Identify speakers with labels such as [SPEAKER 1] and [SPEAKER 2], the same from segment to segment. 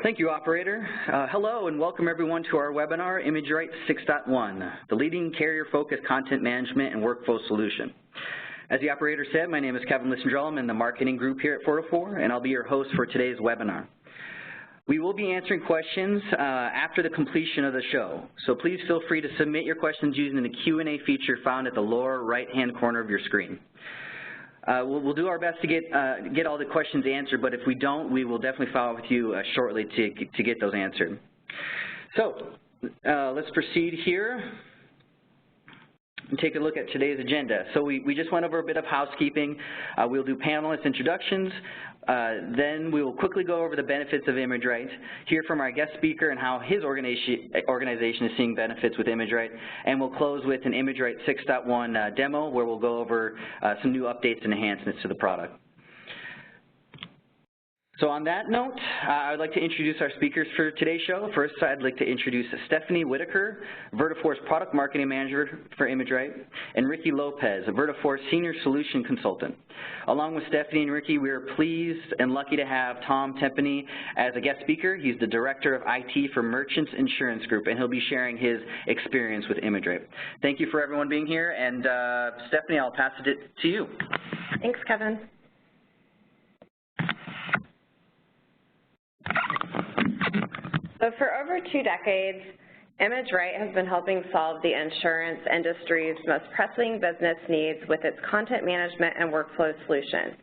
[SPEAKER 1] Thank you, operator. Hello and welcome everyone to our webinar, ImageRight 6.1, the leading carrier-focused content management and workflow solution. As the operator said, my name is Kevin Lissandrell. I'm in the marketing group here at Vertafore, and I'll be your host for today's webinar. We will be answering questions after the completion of the show, so please feel free to submit your questions using the Q&A feature found at the lower right-hand corner of your screen. We'll do our best to get all the questions answered, but if we don't, we will definitely follow up with you shortly to get those answered. So let's proceed here and take a look at today's agenda. So we just went over a bit of housekeeping. We'll do panelist introductions. Then we will quickly go over the benefits of ImageRight, hear from our guest speaker and how his organization is seeing benefits with ImageRight, and we'll close with an ImageRight 6.1 demo where we'll go over some new updates and enhancements to the product. So on that note, I'd like to introduce our speakers for today's show. First, I'd like to introduce Stephanie Whitaker, Vertafore's Product Marketing Manager for ImageRight, and Ricky Lopez, Vertafore's Senior Solution Consultant. Along with Stephanie and Ricky, we are pleased and lucky to have Tom Tempeny as a guest speaker. He's the Director of IT for Merchants Insurance Group, and he'll be sharing his experience with ImageRight. Thank you for everyone being here, and Stephanie, I'll pass it to you.
[SPEAKER 2] Thanks, Kevin. So for over 2 decades, ImageRight has been helping solve the insurance industry's most pressing business needs with its content management and workflow solution.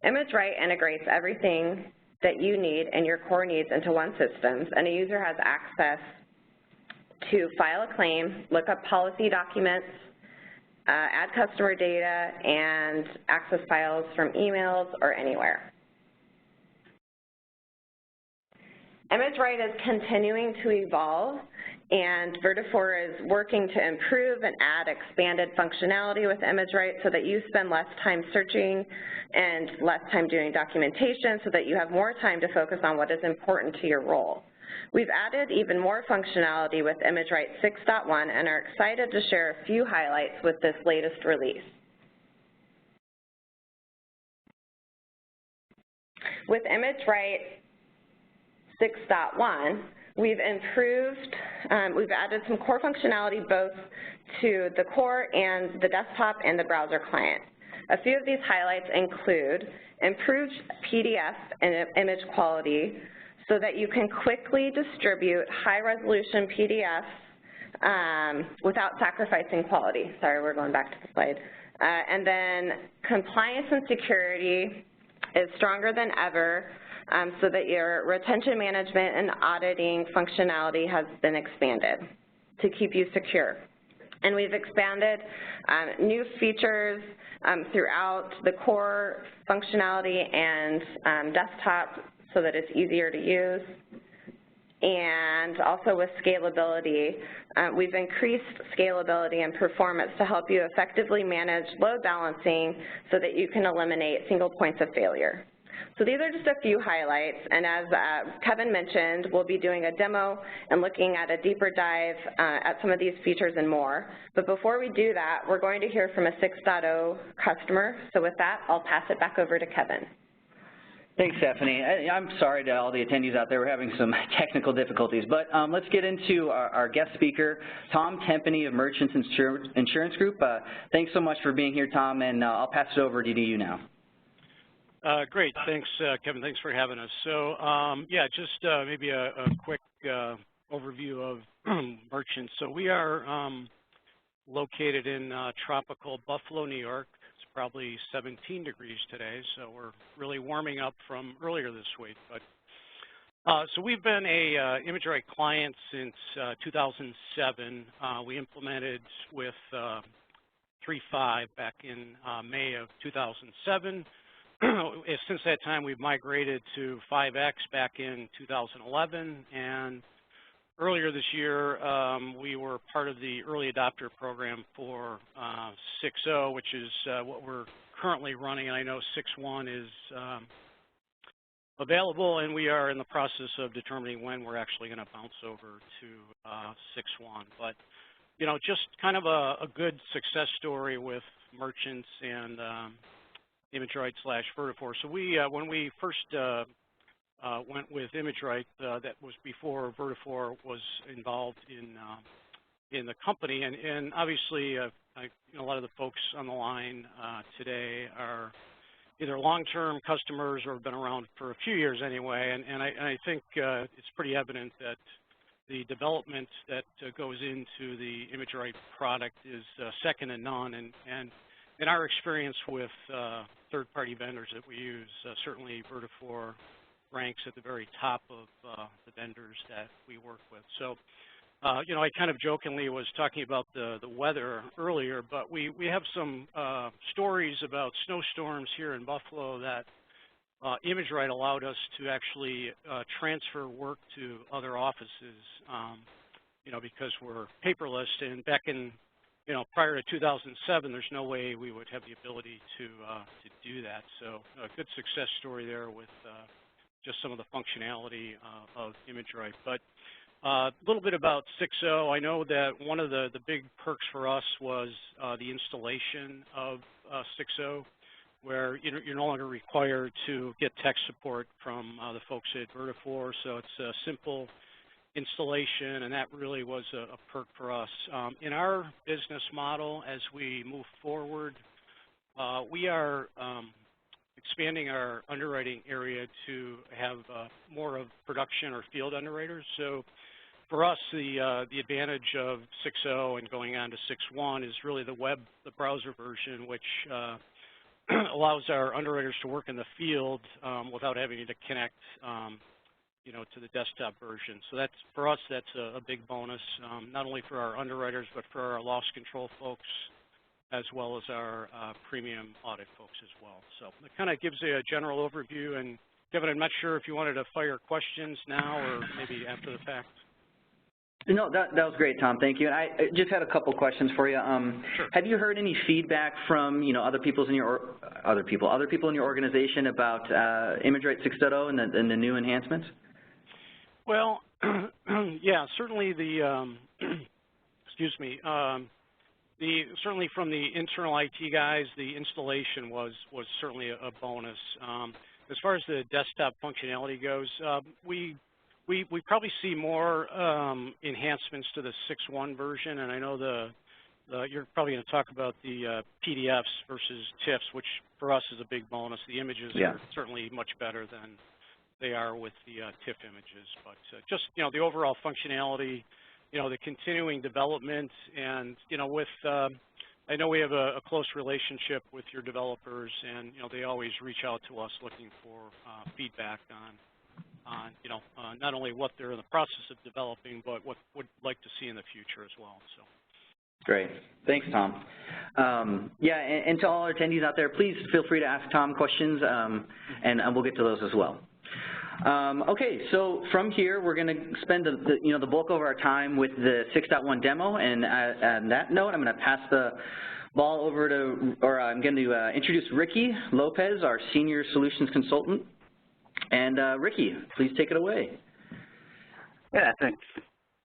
[SPEAKER 2] ImageRight integrates everything that you need and your core needs into one system, and a user has access to file a claim, look up policy documents, add customer data, and access files from emails or anywhere. ImageRight is continuing to evolve, and Vertafore is working to improve and add expanded functionality with ImageRight so that you spend less time searching and less time doing documentation so that you have more time to focus on what is important to your role. We've added even more functionality with ImageRight 6.1 and are excited to share a few highlights with this latest release. With ImageRight 6.1, we've added some core functionality both to the core and the desktop and the browser client. A few of these highlights include improved PDF and image quality so that you can quickly distribute high-resolution PDFs without sacrificing quality. Sorry, we're going back to the slide. And then compliance and security is stronger than ever, so that your retention management and auditing functionality has been expanded to keep you secure. And we've expanded new features throughout the core functionality and desktop so that it's easier to use. And also with scalability, we've increased scalability and performance to help you effectively manage load balancing so that you can eliminate single points of failure. So these are just a few highlights, and as Kevin mentioned, we'll be doing a demo and looking at a deeper dive at some of these features and more. But before we do that, we're going to hear from a 6.0 customer. So with that, I'll pass it back over to Kevin.
[SPEAKER 1] Thanks, Stephanie. I'm sorry to all the attendees out there. We're having some technical difficulties, but let's get into our guest speaker, Tom Tempeny of Merchants Insurance Group. Thanks so much for being here, Tom, and I'll pass it over to you now.
[SPEAKER 3] Great. Thanks, Kevin. Thanks for having us. So, yeah, just maybe a quick overview of Merchants. So we are located in tropical Buffalo, New York. It's probably 17 degrees today, so we're really warming up from earlier this week. But so we've been a ImageRight client since 2007. We implemented with 3.5 back in May of 2007. Since that time, we've migrated to 5X back in 2011, and earlier this year, we were part of the early adopter program for 6.0, which is what we're currently running, and I know 6.1 is available, and we are in the process of determining when we're actually going to bounce over to 6.1. But, you know, just kind of a good success story with Merchants and ImageRight /Vertafore. So we, when we first went with ImageRight. That was before Vertafore was involved in the company, and obviously, a lot of the folks on the line today are either long-term customers or have been around for a few years anyway, and I think it's pretty evident that the development that goes into the ImageRight product is second to none, and in our experience with third-party vendors that we use, certainly Vertafore ranks at the very top of the vendors that we work with. So, I kind of jokingly was talking about the weather earlier, but we have some stories about snowstorms here in Buffalo that ImageRight allowed us to actually transfer work to other offices, because we're paperless, and back in prior to 2007, there's no way we would have the ability to do that. So a good success story there with just some of the functionality of ImageRight. But a little bit about 6.0. I know that one of the big perks for us was the installation of 6.0, where you're no longer required to get tech support from the folks at Vertafore. So it's a simple installation, and that really was a perk for us. In our business model, as we move forward, we are expanding our underwriting area to have more of production or field underwriters. So for us, the advantage of 6.0 and going on to 6.1 is really the browser version, which allows our underwriters to work in the field without having to connect to the desktop version. So that's, for us, that's a big bonus, not only for our underwriters, but for our loss control folks, as well as our premium audit folks as well. So it kind of gives you a general overview. And Kevin, I'm not sure if you wanted to fire questions now or maybe after the fact.
[SPEAKER 1] No, that was great, Tom. Thank you. And I just had a couple questions for you.
[SPEAKER 3] Sure.
[SPEAKER 1] Have you heard any feedback from other people in your organization about ImageRight 6.0 and the new enhancements?
[SPEAKER 3] Well, yeah, certainly the excuse me. Certainly from the internal IT guys, the installation was certainly a bonus. As far as the desktop functionality goes, we probably see more enhancements to the 6.1 version, and I know you're probably going to talk about the PDFs versus TIFFs, which for us is a big bonus. The images are certainly much better than they are with the TIFF images, but just the overall functionality, the continuing development, and with I know we have a close relationship with your developers, and they always reach out to us looking for feedback on not only what they're in the process of developing, but what would like to see in the future as well. So.
[SPEAKER 1] Great. Thanks, Tom. And to all our attendees out there, please feel free to ask Tom questions, and we'll get to those as well. Okay, so from here, we're going to spend the bulk of our time with the 6.1 demo, and on that note, I'm going to pass the ball over to, or I'm going to introduce Ricky Lopez, our Senior Solutions Consultant. And Ricky, please take it away.
[SPEAKER 4] Yeah, thanks.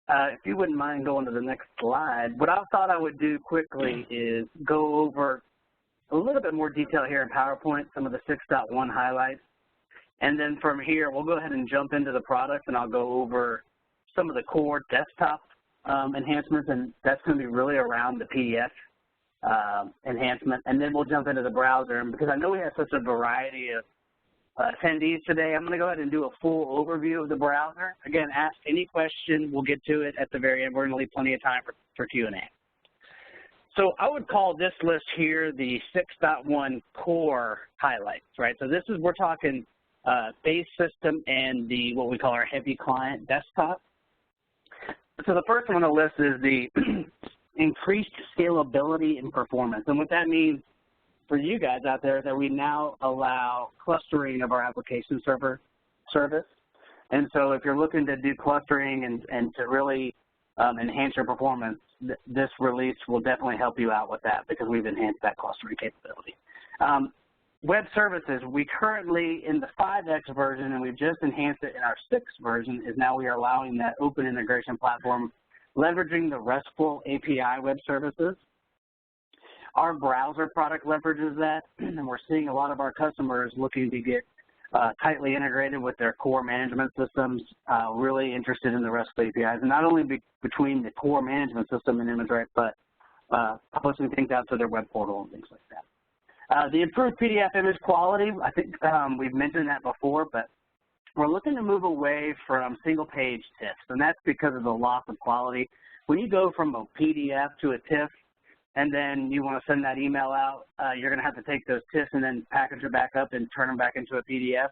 [SPEAKER 4] If you wouldn't mind going to the next slide, what I thought I would do quickly is go over a little bit more detail here in PowerPoint, some of the 6.1 highlights. And then from here, we'll go ahead and jump into the product, and I'll go over some of the core desktop enhancements, and that's going to be really around the PDF enhancement. And then we'll jump into the browser. And because I know we have such a variety of attendees today, I'm going to go ahead and do a full overview of the browser. Again, ask any question. We'll get to it at the very end. We're going to leave plenty of time for Q&A. So I would call this list here the 6.1 core highlights, right? So this is, we're talking base system and the what we call our heavy client desktop. So the first one on the list is the increased scalability and performance. And what that means for you guys out there is that we now allow clustering of our application service. And so if you're looking to do clustering and to really enhance your performance, this release will definitely help you out with that because we've enhanced that clustering capability. Web services, we currently in the 5X version, and we've just enhanced it in our 6 version, is now we are allowing that open integration platform, leveraging the RESTful API web services. Our browser product leverages that, and we're seeing a lot of our customers looking to get tightly integrated with their core management systems, really interested in the RESTful APIs, and not only between the core management system and ImageRight, but posting things out to their web portal and things like that. The improved PDF image quality, I think we've mentioned that before, but we're looking to move away from single-page TIFFs, and that's because of the loss of quality. When you go from a PDF to a TIFF, and then you want to send that email out, you're going to have to take those TIFFs and then package it back up and turn them back into a PDF.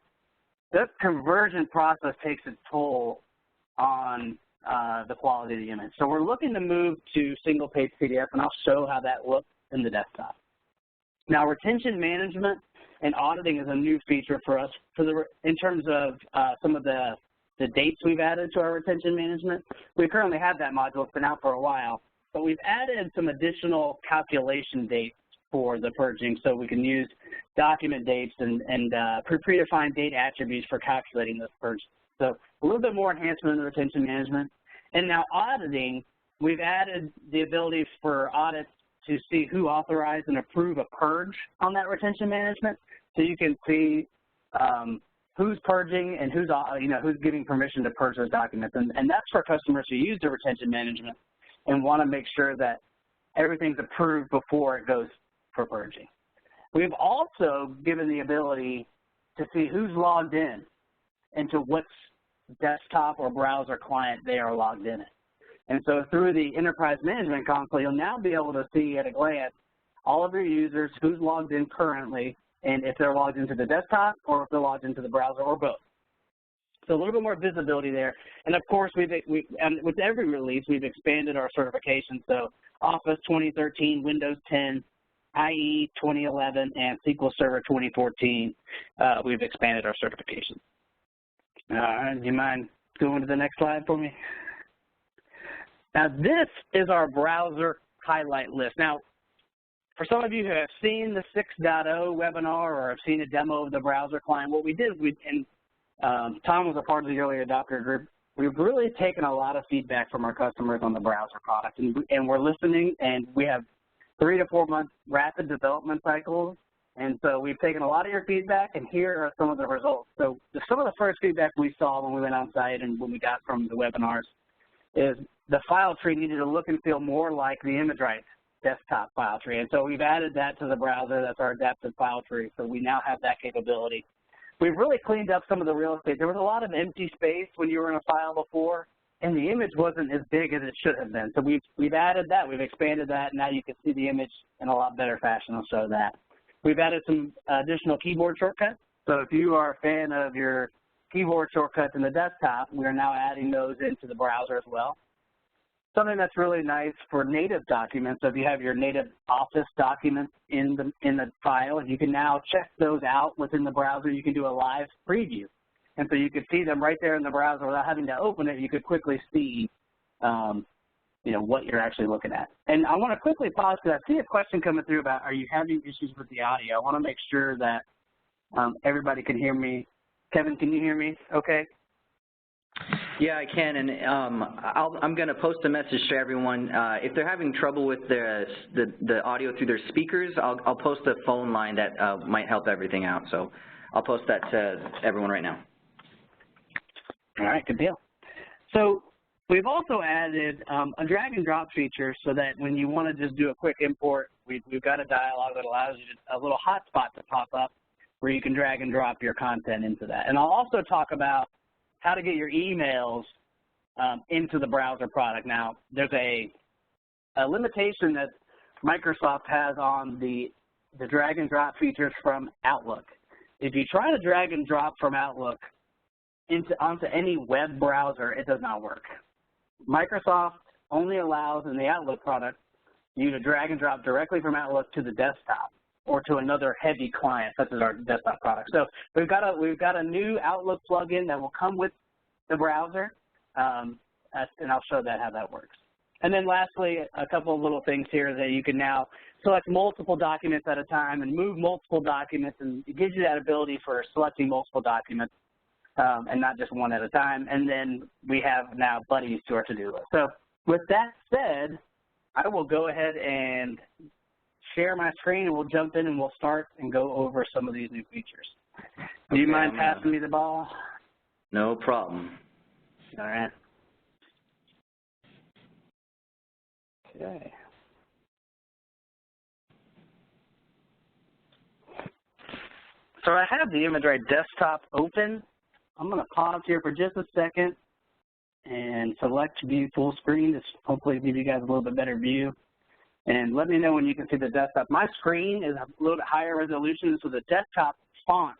[SPEAKER 4] That conversion process takes a toll on the quality of the image. So we're looking to move to single-page PDF, and I'll show how that looks in the desktop. Now, retention management and auditing is a new feature for us in terms of some of the dates we've added to our retention management. We currently have that module. It's been out for a while. But we've added some additional calculation dates for the purging, so we can use document dates and predefined date attributes for calculating those purges. So a little bit more enhancement in the retention management. And now auditing, we've added the ability for audits to see who authorized and approved a purge on that retention management. So you can see who's purging and who's giving permission to purge those documents. And that's for customers who use the retention management and want to make sure that everything's approved before it goes for purging. We've also given the ability to see who's logged in into what desktop or browser client they are logged in. And so through the Enterprise Management Console, you'll now be able to see at a glance all of your users, who's logged in currently, and if they're logged into the desktop or if they're logged into the browser or both. So a little bit more visibility there. And of course, with every release, we've expanded our certification. So Office 2013, Windows 10, IE 2011, and SQL Server 2014, we've expanded our certification. Do you mind going to the next slide for me? Now, this is our browser highlight list. Now, for some of you who have seen the 6.0 webinar or have seen a demo of the browser client, what we did, Tom was a part of the early adopter group. We've really taken a lot of feedback from our customers on the browser product, and we're listening, and we have 3 to 4 month rapid development cycles, and so we've taken a lot of your feedback, and here are some of the results. So some of the first feedback we saw when we went on site and when we got from the webinars is the file tree needed to look and feel more like the ImageRight desktop file tree, and so we've added that to the browser. That's our adaptive file tree, so we now have that capability. We've really cleaned up some of the real estate. There was a lot of empty space when you were in a file before, and the image wasn't as big as it should have been. So we've added that, we've expanded that, and now you can see the image in a lot better fashion. I'll show that. We've added some additional keyboard shortcuts. So if you are a fan of your keyboard shortcuts in the desktop, we are now adding those into the browser as well. Something that's really nice for native documents, so if you have your native Office documents in the file, you can now check those out within the browser. You can do a live preview. And so you could see them right there in the browser without having to open it. You could quickly see what you're actually looking at. And I want to quickly pause because I see a question coming through about, are you having issues with the audio? I want to make sure that everybody can hear me. Kevin, can you hear me okay?
[SPEAKER 1] Yeah, I can, and I'm going to post a message to everyone. If they're having trouble with the audio through their speakers, I'll post a phone line that might help everything out. So I'll post that to everyone right now.
[SPEAKER 4] All right, good deal. So we've also added a drag and drop feature so that when you want to just do a quick import, we've got a dialog that allows you a little hotspot to pop up where you can drag and drop your content into that. And I'll also talk about how to get your emails into the browser product. Now, there's a limitation that Microsoft has on the drag and drop features from Outlook. If you try to drag and drop from Outlook onto any web browser, it does not work. Microsoft only allows in the Outlook product you to drag and drop directly from Outlook to the desktop or to another heavy client, such as our desktop product. So we've got a new Outlook plugin that will come with the browser, and I'll show that how that works. And then lastly, a couple of little things here that you can now select multiple documents at a time and move multiple documents, and it gives you that ability for selecting multiple documents and not just one at a time. And then we have now buddies to our to-do list. So with that said, I will go ahead and share my screen, and we'll jump in and we'll start and go over some of these new features. Do you mind passing me the ball?
[SPEAKER 1] No problem.
[SPEAKER 4] All right. Okay. So I have the ImageRight desktop open. I'm going to pause here for just a second and select view full screen to hopefully give you guys a little bit better view. And let me know when you can see the desktop. My screen is a little bit higher resolution, so the desktop font,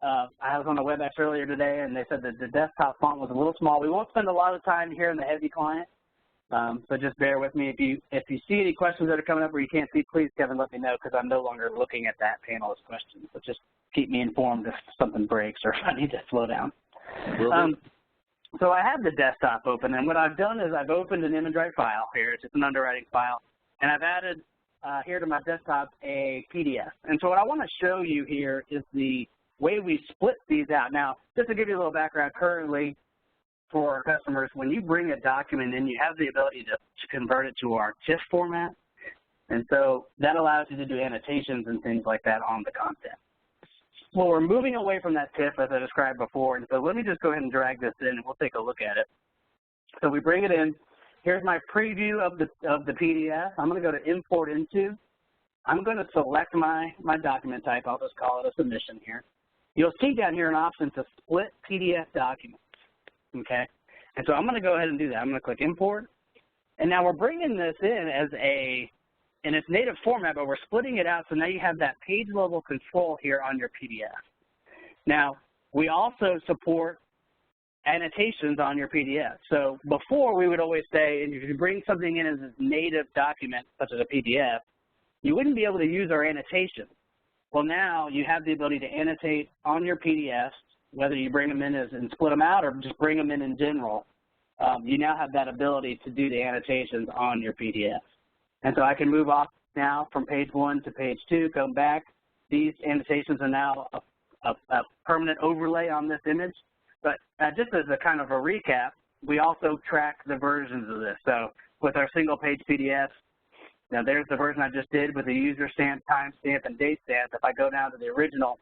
[SPEAKER 4] I was on the WebEx earlier today, and they said that the desktop font was a little small. We won't spend a lot of time here in the heavy client, so just bear with me. If you see any questions that are coming up or you can't see, please, Kevin, let me know, because I'm no longer looking at that panel as questions. So just keep me informed if something breaks or if I need to slow down. So I have the desktop open, and what I've done is I've opened an ImageRight file here. It's just an underwriting file, and I've added here to my desktop a PDF. And so what I want to show you here is the way we split these out. Now, just to give you a little background, currently for our customers, when you bring a document in, you have the ability to convert it to our TIFF format. And so that allows you to do annotations and things like that on the content. Well, we're moving away from that TIFF as I described before, and so let me just go ahead and drag this in and we'll take a look at it. So we bring it in. Here's my preview of the PDF. I'm going to go to Import Into. I'm going to select my document type. I'll just call it a submission here. You'll see down here an option to split PDF documents, okay? And so I'm going to go ahead and do that. I'm going to click Import. And now we're bringing this in as in its native format, but we're splitting it out, so now you have that page level control here on your PDF. Now, we also support annotations on your PDF. So before we would always say, if you bring something in as a native document, such as a PDF, you wouldn't be able to use our annotations. Well, now you have the ability to annotate on your PDFs, whether you bring them in and split them out or just bring them in general. You now have that ability to do the annotations on your PDF. And so I can move off now from page 1 to page 2, come back. These annotations are now a permanent overlay on this image. But just as a kind of a recap, we also track the versions of this. So with our single page PDFs, now there's the version I just did with the user stamp, time stamp, and date stamp. If I go down to the original,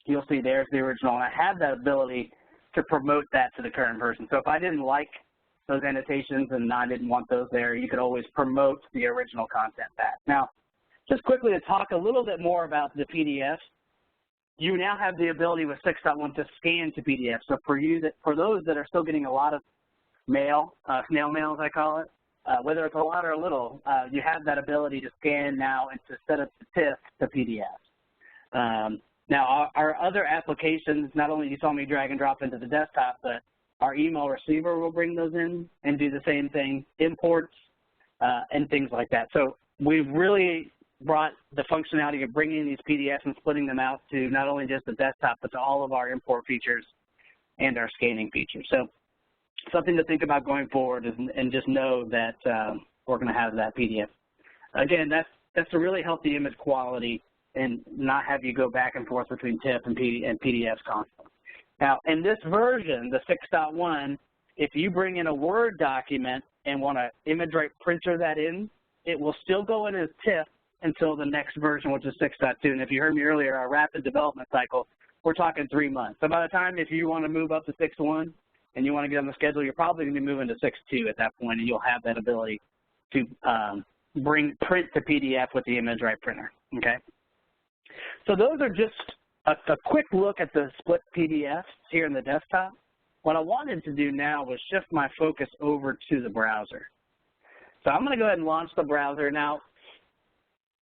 [SPEAKER 4] you'll see there's the original. And I have that ability to promote that to the current version. So if I didn't like those annotations and I didn't want those there, you could always promote the original content back. Now, just quickly to talk a little bit more about the PDFs, you now have the ability with 6.1 to scan to PDF. So for those that are still getting a lot of mail, snail mail as I call it, whether it's a lot or a little, you have that ability to scan now and to set up the TIFF to PDF. Now, our other applications, not only you saw me drag and drop into the desktop, but our email receiver will bring those in and do the same thing, imports and things like that. So we've really brought the functionality of bringing these PDFs and splitting them out to not only just the desktop, but to all of our import features and our scanning features. So something to think about going forward is, and just know that we're going to have that PDF. Again, that's to really help the image quality and not have you go back and forth between TIFF and PDFs constantly. Now, in this version, the 6.1, if you bring in a Word document and want to ImageRight printer that in, it will still go in as TIFF until the next version, which is 6.2. And if you heard me earlier, our rapid development cycle, we're talking 3 months. So by the time, if you want to move up to 6.1 and you want to get on the schedule, you're probably going to be moving to 6.2 at that point, and you'll have that ability to print to PDF with the ImageRight printer, okay? So those are just a quick look at the split PDFs here in the desktop. What I wanted to do now was shift my focus over to the browser. So I'm going to go ahead and launch the browser. Now,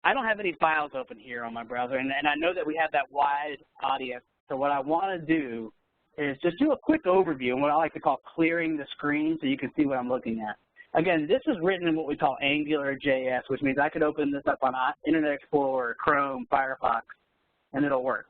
[SPEAKER 4] I don't have any files open here on my browser, and I know that we have that wide audience. So what I want to do is just do a quick overview and what I like to call clearing the screen so you can see what I'm looking at. Again, this is written in what we call AngularJS, which means I could open this up on Internet Explorer, Chrome, Firefox, and it'll work.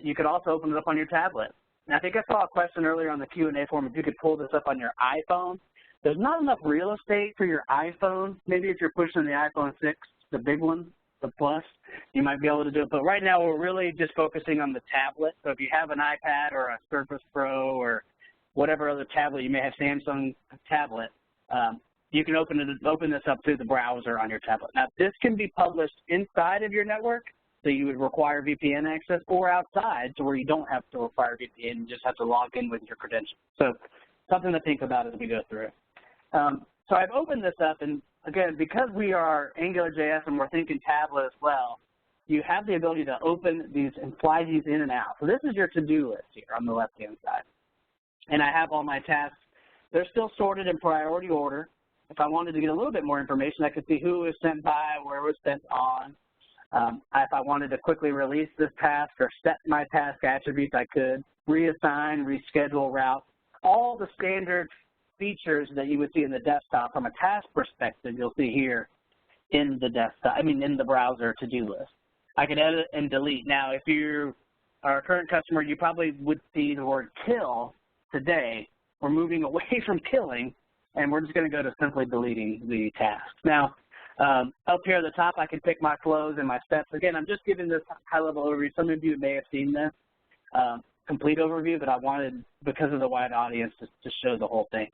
[SPEAKER 4] You could also open it up on your tablet. And I think I saw a question earlier on the Q&A form if you could pull this up on your iPhone. There's not enough real estate for your iPhone. Maybe if you're pushing the iPhone 6, the big one, the Plus, you might be able to do it. But right now we're really just focusing on the tablet. So if you have an iPad or a Surface Pro or whatever other tablet, you may have Samsung tablet, you can open this up through the browser on your tablet. Now, this can be published inside of your network, so you would require VPN access, or outside to where you don't have to require VPN, you just have to log in with your credentials. So something to think about as we go through. So I've opened this up, and again, because we are AngularJS and we're thinking tablet as well, you have the ability to open these and fly these in and out. So this is your to-do list here on the left-hand side. And I have all my tasks. They're still sorted in priority order. If I wanted to get a little bit more information, I could see who it was sent by, where it was sent on. If I wanted to quickly release this task or set my task attributes, I could reassign, reschedule route. All the standard features that you would see in the desktop from a task perspective, you'll see here in the desktop, in the browser to-do list. I can edit and delete. Now, if you are a current customer, you probably would see the word kill today. We're moving away from killing, and we're just going to go to simply deleting the tasks. Now, up here at the top, I can pick my flows and my steps. Again, I'm just giving this high-level overview. Some of you may have seen this complete overview, but I wanted, because of the wide audience, to show the whole thing.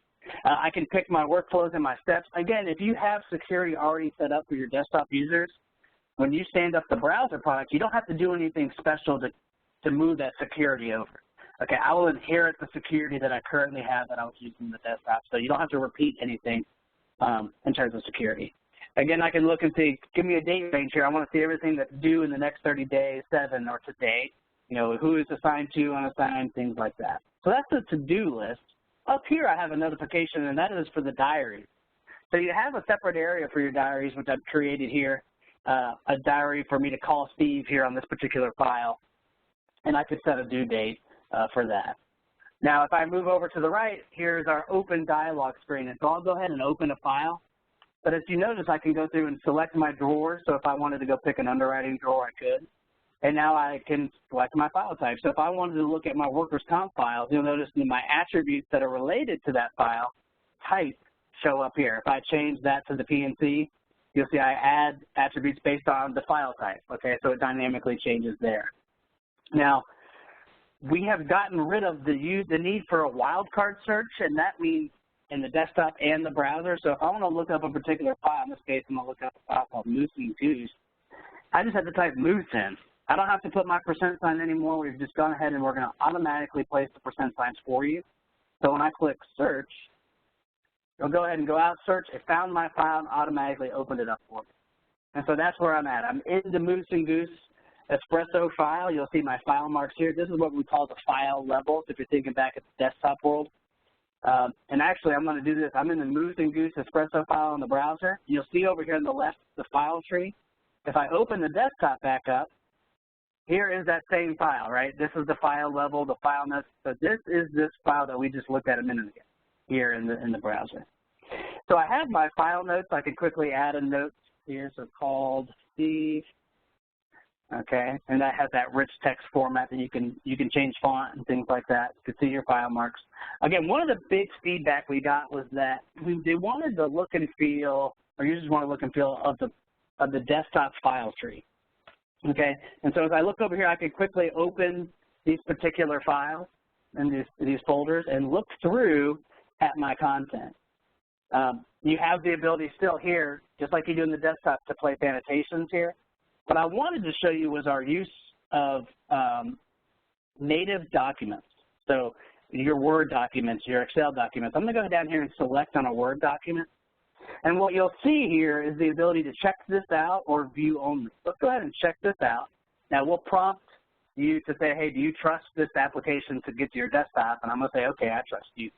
[SPEAKER 4] I can pick my workflows and my steps. Again, if you have security already set up for your desktop users, when you stand up the browser product, you don't have to do anything special to move that security over. Okay, I will inherit the security that I currently have that I was using in the desktop, so you don't have to repeat anything in terms of security. Again, I can look and see, give me a date range here. I want to see everything that's due in the next 30 days, 7, or today. You know, who is assigned to, unassigned, things like that. So that's the to-do list. Up here, I have a notification, and that is for the diaries. So you have a separate area for your diaries, which I've created here, a diary for me to call Steve here on this particular file, and I could set a due date for that. Now, if I move over to the right, here's our open dialog screen, and so I'll go ahead and open a file. But as you notice, I can go through and select my drawers, so if I wanted to go pick an underwriting drawer, I could. And now I can select my file type. So if I wanted to look at my workers' comp files, you'll notice that my attributes that are related to that file type show up here. If I change that to the PNC, you'll see I add attributes based on the file type, okay? So it dynamically changes there. Now, we have gotten rid of the need for a wildcard search, and that means in the desktop and the browser. So if I want to look up a particular file, in this case, I'm going to look up a file called Moose and Goose, I just have to type Moose in. I don't have to put my % sign anymore. We've just gone ahead and we're going to automatically place the % signs for you. So when I click search, it'll go ahead and go out, search. It found my file and automatically opened it up for me. And so that's where I'm at. I'm in the Moose and Goose Espresso file. You'll see my file marks here. This is what we call the file levels if you're thinking back at the desktop world. And actually, I'm going to do this. I'm in the Moose and Goose Espresso file in the browser. You'll see over here on the left the file tree. If I open the desktop back up, here is that same file, right? This is the file level, the file notes. So this is this file that we just looked at a minute ago here in the browser. So I have my file notes. I can quickly add a note here. So called Steve. Okay, and that has that rich text format that you can change font and things like that. You can see your file marks. Again, one of the big feedback we got was that they wanted the look and feel, or users want to look and feel of the desktop file tree. Okay, and so as I look over here, I can quickly open these particular files and these folders and look through at my content. You have the ability still here, just like you do in the desktop, to place annotations here. What I wanted to show you was our use of native documents. So your Word documents, your Excel documents. I'm going to go down here and select on a Word document. And what you'll see here is the ability to check this out or view only. Let's go ahead and check this out. Now, we'll prompt you to say, hey, do you trust this application to get to your desktop? And I'm going to say, okay, I trust you.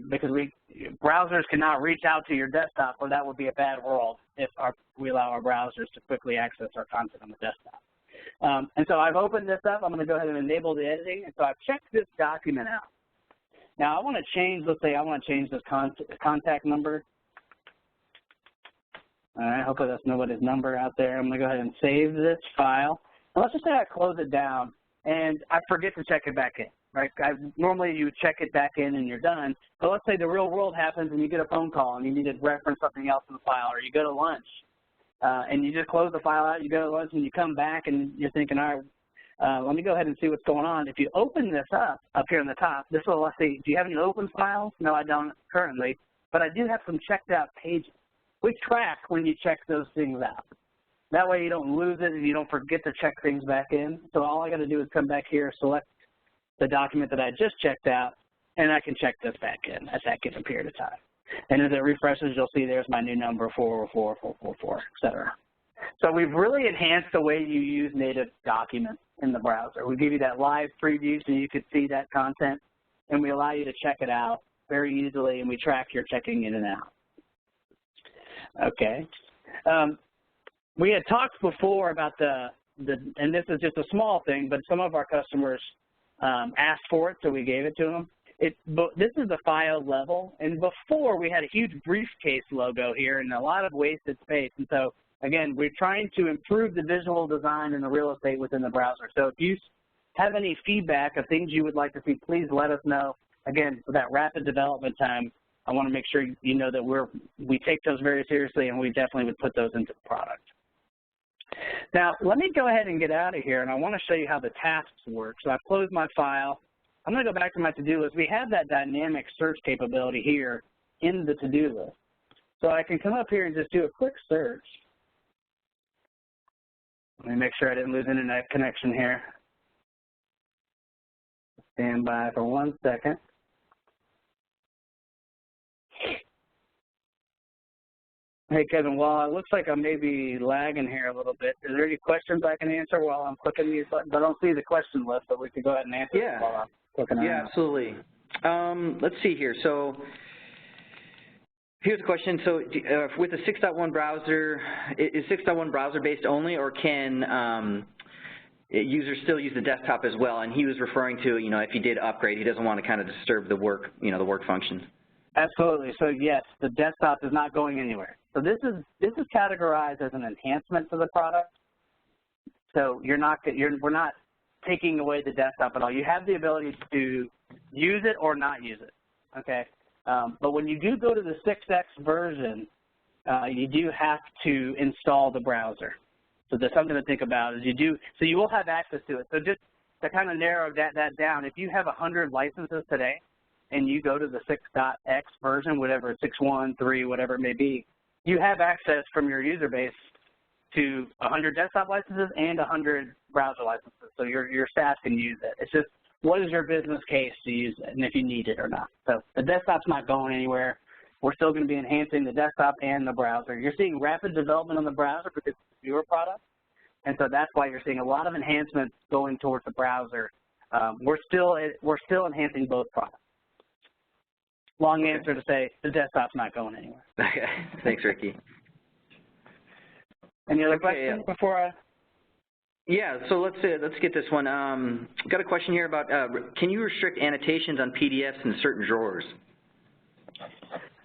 [SPEAKER 4] Because browsers cannot reach out to your desktop, or that would be a bad world if we allow our browsers to quickly access our content on the desktop. And so I've opened this up. I'm going to go ahead and enable the editing. And so I've checked this document out. Now, I want to change, let's say I want to change this contact number. All right, hopefully that's nobody's number out there. I'm going to go ahead and save this file. And let's just say I close it down, and I forget to check it back in. Right? Normally you check it back in and you're done, but let's say the real world happens and you get a phone call and you need to reference something else in the file, or you go to lunch and you just close the file out, you go to lunch and you come back and you're thinking, all right, let me go ahead and see what's going on. If you open this up here on the top, this will, let's see, do you have any open files? No, I don't currently, but I do have some checked out pages. We track when you check those things out. That way you don't lose it and you don't forget to check things back in. So all I got to do is come back here, select the document that I just checked out, and I can check this back in at that given period of time. And as it refreshes, you'll see there's my new number, 404, 444, et cetera. So we've really enhanced the way you use native documents in the browser. We give you that live preview so you could see that content, and we allow you to check it out very easily, and we track your checking in and out. Okay. We had talked before about and this is just a small thing, but some of our customers asked for it, so we gave it to them. This is the file level, and before we had a huge briefcase logo here and a lot of wasted space, and so again, we're trying to improve the visual design and the real estate within the browser. So if you have any feedback of things you would like to see, please let us know. Again, for that rapid development time, I want to make sure you know that we take those very seriously, and we definitely would put those into the product. Now, let me go ahead and get out of here, and I want to show you how the tasks work. So I've closed my file. I'm going to go back to my to-do list. We have that dynamic search capability here in the to-do list. So I can come up here and just do a quick search. Let me make sure I didn't lose internet connection here. Stand by for 1 second. Hey, Kevin, while it looks like I may be lagging here a little bit, is there any questions I can answer while I'm clicking these buttons? I don't see the question list, but we could go ahead and answer them while I'm clicking on them.
[SPEAKER 1] Yeah, absolutely. Let's see here. So here's a question. So with the 6.1 browser, is 6.1 browser-based only, or can users still use the desktop as well? And he was referring to, if he did upgrade, he doesn't want to kind of disturb the work, the work function.
[SPEAKER 4] Absolutely. So yes, the desktop is not going anywhere. So this is categorized as an enhancement to the product. So we're not taking away the desktop at all. You have the ability to use it or not use it. Okay. But when you do go to the 6X version, you do have to install the browser. So there's something to think about is so you will have access to it. So just to kind of narrow that down, if you have 100 licenses today and you go to the 6.x version, whatever, 6.1, 3, whatever it may be, you have access from your user base to 100 desktop licenses and 100 browser licenses. So your staff can use it. It's just, what is your business case to use it, and if you need it or not. So the desktop's not going anywhere. We're still going to be enhancing the desktop and the browser. You're seeing rapid development on the browser because it's a newer product, and so that's why you're seeing a lot of enhancements going towards the browser. We're still enhancing both products. Long answer to say the desktop's not going anywhere.
[SPEAKER 1] Okay, thanks, Ricky.
[SPEAKER 4] Any other questions before I?
[SPEAKER 1] Yeah, so let's get this one. Got a question here about can you restrict annotations on PDFs in certain drawers?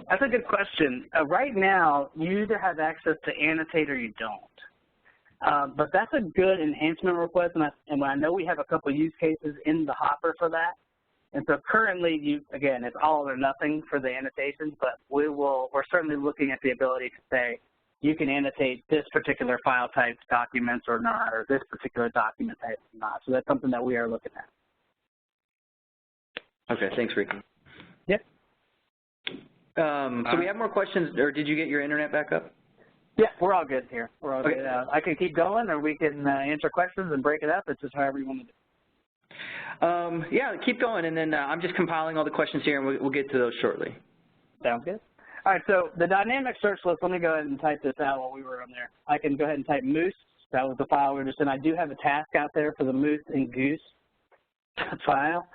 [SPEAKER 4] That's a good question. Right now, you either have access to annotate or you don't. But that's a good enhancement request, and I know we have a couple use cases in the hopper for that. And so currently, again, it's all or nothing for the annotations, but we're certainly looking at the ability to say, you can annotate this particular file type documents or not, or this particular document type or not. So that's something that we are looking at.
[SPEAKER 1] Okay, thanks, Ricky.
[SPEAKER 4] Yep.
[SPEAKER 1] So we have more questions, or did you get your internet back up?
[SPEAKER 4] Yeah, we're all good here. We're all good. I can keep going, or we can answer questions and break it up. It's just however you want to do.
[SPEAKER 1] Yeah, keep going, and then I'm just compiling all the questions here, and we'll get to those shortly.
[SPEAKER 4] Sounds good. All right, so the dynamic search list, let me go ahead and type this out while we were on there. I can go ahead and type moose. That was the file we were just in. I do have a task out there for the moose and goose file.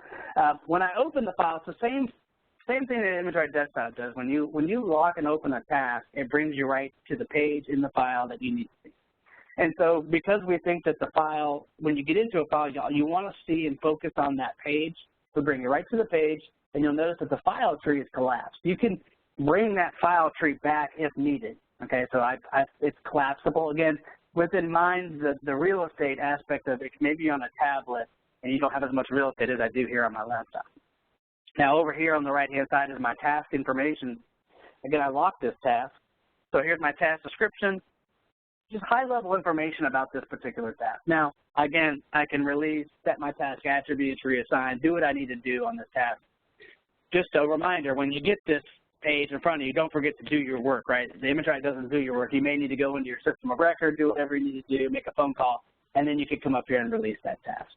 [SPEAKER 4] When I open the file, it's the same thing that ImageRight Desktop does. When you log and open a task, it brings you right to the page in the file that you need to see. And so because we think that the file, when you get into a file, you want to see and focus on that page, we'll bring you right to the page, and you'll notice that the file tree is collapsed. You can bring that file tree back if needed. Okay, so it's collapsible. Again, with in mind the real estate aspect of it, maybe on a tablet and you don't have as much real estate as I do here on my laptop. Now over here on the right-hand side is my task information. Again, I locked this task. So here's my task description. Just high-level information about this particular task. Now, again, I can release, set my task attributes, reassign, do what I need to do on this task. Just a reminder, when you get this page in front of you, don't forget to do your work, right? The ImageRight doesn't do your work. You may need to go into your system of record, do whatever you need to do, make a phone call, and then you can come up here and release that task.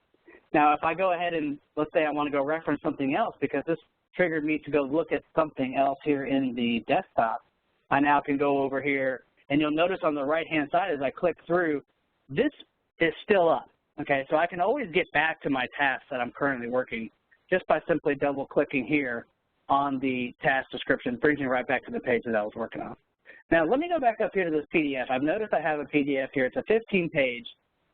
[SPEAKER 4] Now, if I go ahead and let's say I want to go reference something else because this triggered me to go look at something else here in the desktop, I now can go over here, and you'll notice on the right-hand side as I click through, this is still up, okay? So I can always get back to my task that I'm currently working just by simply double-clicking here on the task description, brings me right back to the page that I was working on. Now, let me go back up here to this PDF. I've noticed I have a PDF here. It's a 15-page.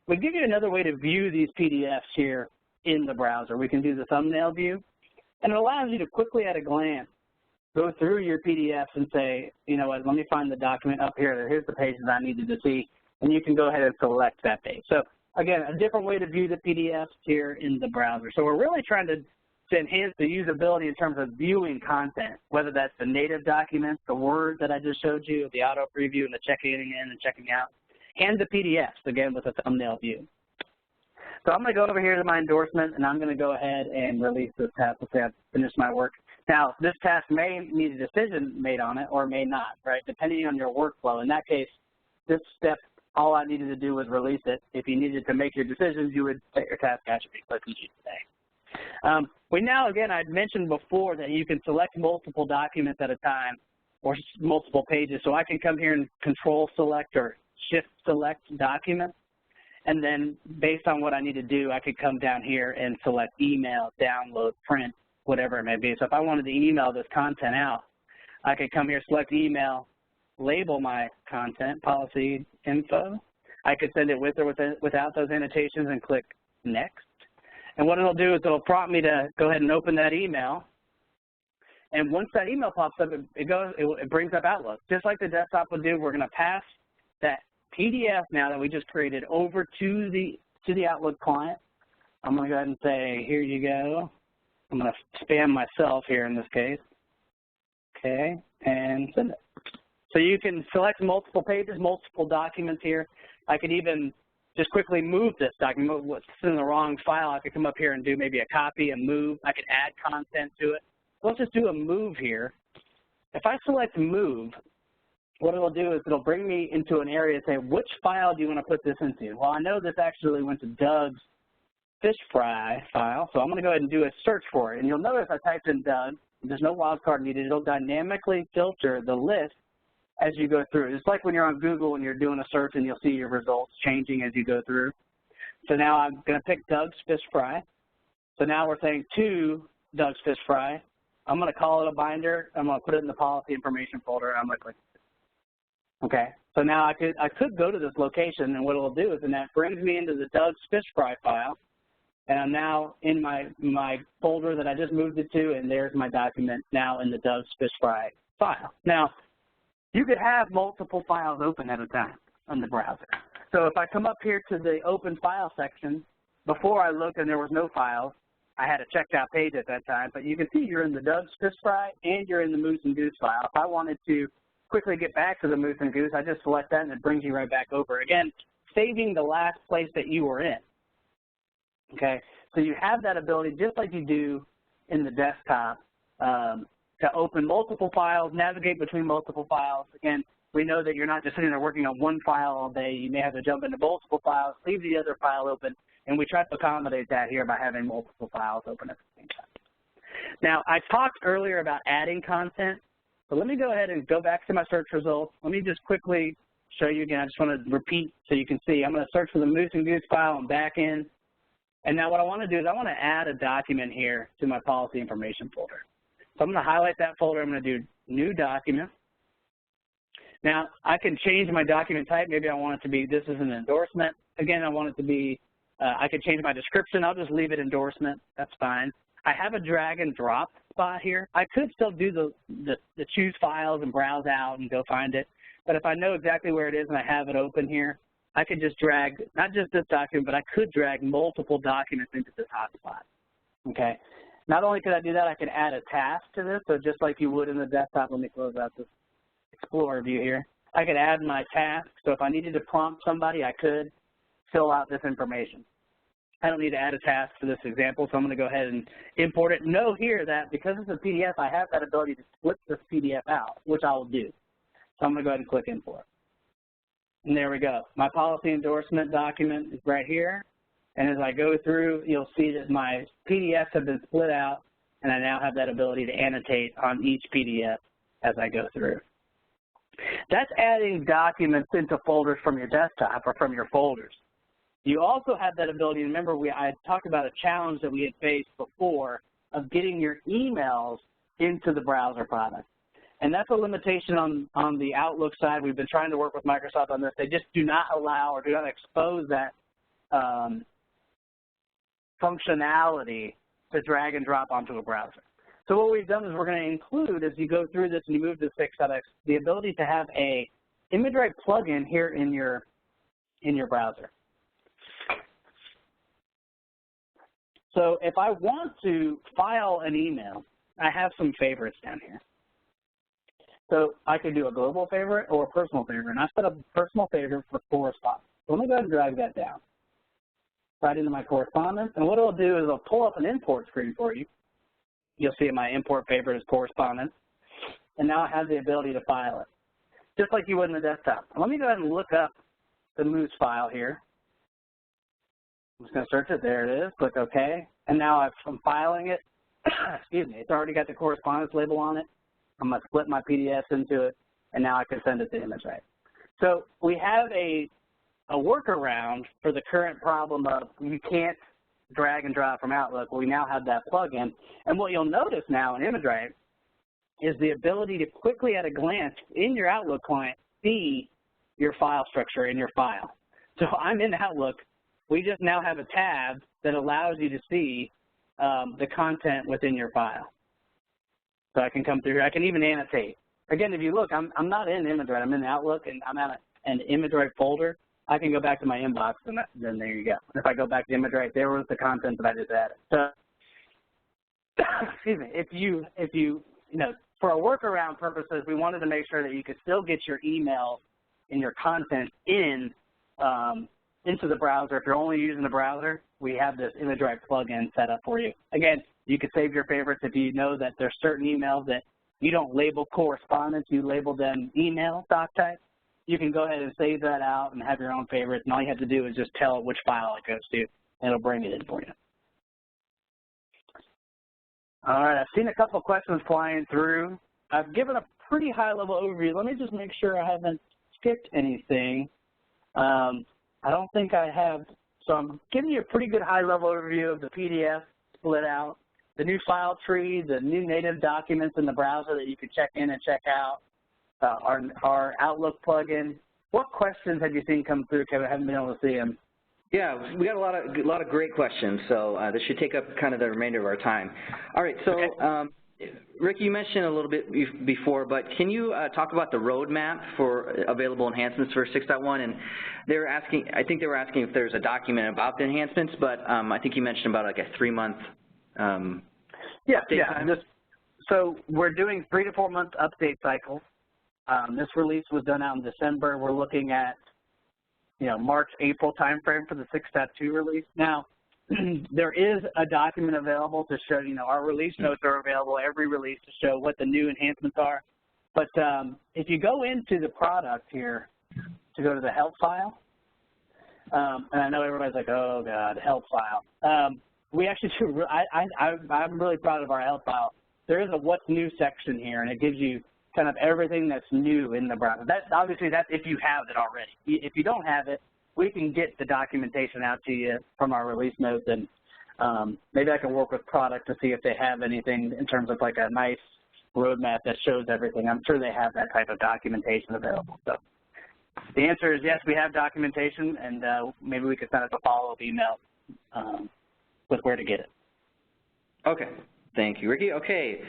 [SPEAKER 4] We give you another way to view these PDFs here in the browser. We can do the thumbnail view, and it allows you to quickly at a glance go through your PDFs and say, you know what, let me find the document up here. Here's the page that I needed to see, and you can go ahead and select that page. So again, a different way to view the PDFs here in the browser. So we're really trying to enhance the usability in terms of viewing content, whether that's the native documents, the Word that I just showed you, the auto preview and the checking in and checking out, and the PDFs, again, with a thumbnail view. So I'm going to go over here to my endorsement, and I'm going to go ahead and release this task. Let's say I've finished my work. Now, this task may need a decision made on it or may not, right, depending on your workflow. In that case, this step, all I needed to do was release it. If you needed to make your decisions, you would set your task attribute like we do today. We now, again, I'd mentioned before that you can select multiple documents at a time or multiple pages. So I can come here and control select or shift select documents. And then based on what I need to do, I could come down here and select email, download, print, whatever it may be. So if I wanted to email this content out, I could come here, select email, label my content, policy info. I could send it with or without those annotations and click next. And what it'll do is it'll prompt me to go ahead and open that email. And once that email pops up, it brings up Outlook. Just like the desktop would do, we're going to pass that PDF now that we just created over to the Outlook client. I'm going to go ahead and say, here you go. I'm going to spam myself here in this case. Okay, and send it. So you can select multiple pages, multiple documents here. I could even just quickly move this document. What's in the wrong file, I could come up here and do maybe a copy and move. I could add content to it. Let's just do a move here. If I select move, what it'll do is it'll bring me into an area and say, which file do you want to put this into? Well, I know this actually went to Doug's fish fry file, so I'm going to go ahead and do a search for it. And you'll notice I typed in Doug. There's no wildcard needed. It'll dynamically filter the list as you go through. It's like when you're on Google and you're doing a search and you'll see your results changing as you go through. So now I'm going to pick Doug's fish fry. So now we're saying to Doug's fish fry. I'm going to call it a binder. I'm going to put it in the policy information folder. I'm going to click. Okay. So now I could go to this location, and what it'll do is, and that brings me into the Doug's fish fry file, and I'm now in my folder that I just moved it to, and there's my document now in the Doug's fish fry file. Now, you could have multiple files open at a time on the browser. So if I come up here to the open file section, before I looked and there was no files, I had a checked out page at that time, but you can see you're in the Doug's fish fry and you're in the Moose and Goose file. If I wanted to quickly get back to the Moose and Goose, I just select that and it brings you right back over. Again, saving the last place that you were in. Okay, so you have that ability just like you do in the desktop to open multiple files, navigate between multiple files. Again, we know that you're not just sitting there working on one file all day. You may have to jump into multiple files, leave the other file open, and we try to accommodate that here by having multiple files open at the same time. Now, I talked earlier about adding content. So let me go ahead and go back to my search results. Let me just quickly show you again. I just want to repeat so you can see. I'm going to search for the Moose and Goose file and back in. And now what I want to do is I want to add a document here to my policy information folder. So I'm going to highlight that folder. I'm going to do new document. Now, I can change my document type. Maybe I want it to be, this is an endorsement. Again, I want it to be, I could change my description. I'll just leave it endorsement. That's fine. I have a drag and drop spot here. I could still do the choose files and browse out and go find it. But if I know exactly where it is and I have it open here, I could just drag, not just this document, but I could drag multiple documents into this hotspot. Okay. Not only could I do that, I could add a task to this. So just like you would in the desktop, let me close out this Explorer view here. I could add my task. So if I needed to prompt somebody, I could fill out this information. I don't need to add a task for this example, so I'm going to go ahead and import it. Know here that because it's a PDF, I have that ability to split this PDF out, which I will do. So I'm going to go ahead and click import. And there we go. My policy endorsement document is right here. And as I go through, you'll see that my PDFs have been split out, and I now have that ability to annotate on each PDF as I go through. That's adding documents into folders from your desktop or from your folders. You also have that ability. Remember, I talked about a challenge that we had faced before of getting your emails into the browser product. And that's a limitation on the Outlook side. We've been trying to work with Microsoft on this. They just do not allow or do not expose that functionality to drag and drop onto a browser. So what we've done is we're going to include, as you go through this and you move to 6.x, the ability to have a ImageRight plugin here in your browser. So if I want to file an email, I have some favorites down here. So I could do a global favorite or a personal favorite, and I set up a personal favorite for correspondence. So let me go ahead and drag that down right into my correspondence, and what it'll do is it'll pull up an import screen for you. You'll see my import favorite is correspondence, and now I have the ability to file it, just like you would in the desktop. Let me go ahead and look up the Moose file here. I'm just going to search it. There it is. Click OK. And now I'm filing it. Excuse me. It's already got the correspondence label on it. I'm going to split my PDFs into it, and now I can send it to ImageRight. So we have a workaround for the current problem of you can't drag and drop from Outlook. We now have that plugin. And what you'll notice now in ImageRight is the ability to quickly at a glance in your Outlook client see your file structure in your file. So I'm in Outlook. We just now have a tab that allows you to see the content within your file. So I can come through here. I can even annotate. Again, if you look, I'm not in ImageRight. I'm in Outlook, and I'm at an ImageRight folder. I can go back to my inbox, and then there you go. If I go back to ImageRight, there was the content that I just added. So, excuse me. If you know, for a workaround purposes, we wanted to make sure that you could still get your email and your content into the browser. If you're only using the browser, we have this ImageRight plugin set up for you. Again, you can save your favorites if you know that there's certain emails that you don't label correspondence, you label them email doc type. You can go ahead and save that out and have your own favorites, and all you have to do is just tell it which file it goes to, and it'll bring it in for you. All right, I've seen a couple of questions flying through. I've given a pretty high-level overview. Let me just make sure I haven't skipped anything. I don't think I have. So I'm giving you a pretty good high-level overview of the PDF split out, the new file tree, the new native documents in the browser that you can check in and check out, our Outlook plugin. What questions have you seen come through, Kevin? I haven't been able to see them.
[SPEAKER 1] Yeah, we got a lot of great questions, so this should take up kind of the remainder of our time. All right, so okay. Rick, you mentioned a little bit before, but can you talk about the roadmap for available enhancements for 6.1? And they were asking, I think they were asking if there's a document about the enhancements, but I think you mentioned about like a 3-month update time.
[SPEAKER 4] So we're doing 3 to 4 month update cycles. This release was done out in December. We're looking at, March, April timeframe for the 6.2 release. Now, there is a document available to show, our release notes are available every release to show what the new enhancements are. But if you go into the product here to go to the help file, and I know everybody's like, oh God, help file. We actually do, I'm really proud of our help file. There is a what's new section here, and it gives you kind of everything that's new in the browser. Obviously, that's if you have it already. If you don't have it, we can get the documentation out to you from our release notes, and maybe I can work with product to see if they have anything in terms of like a nice roadmap that shows everything. I'm sure they have that type of documentation available. So the answer is yes, we have documentation, and maybe we could send us a follow-up email with where to get it.
[SPEAKER 1] Okay. Thank you, Ricky. Okay.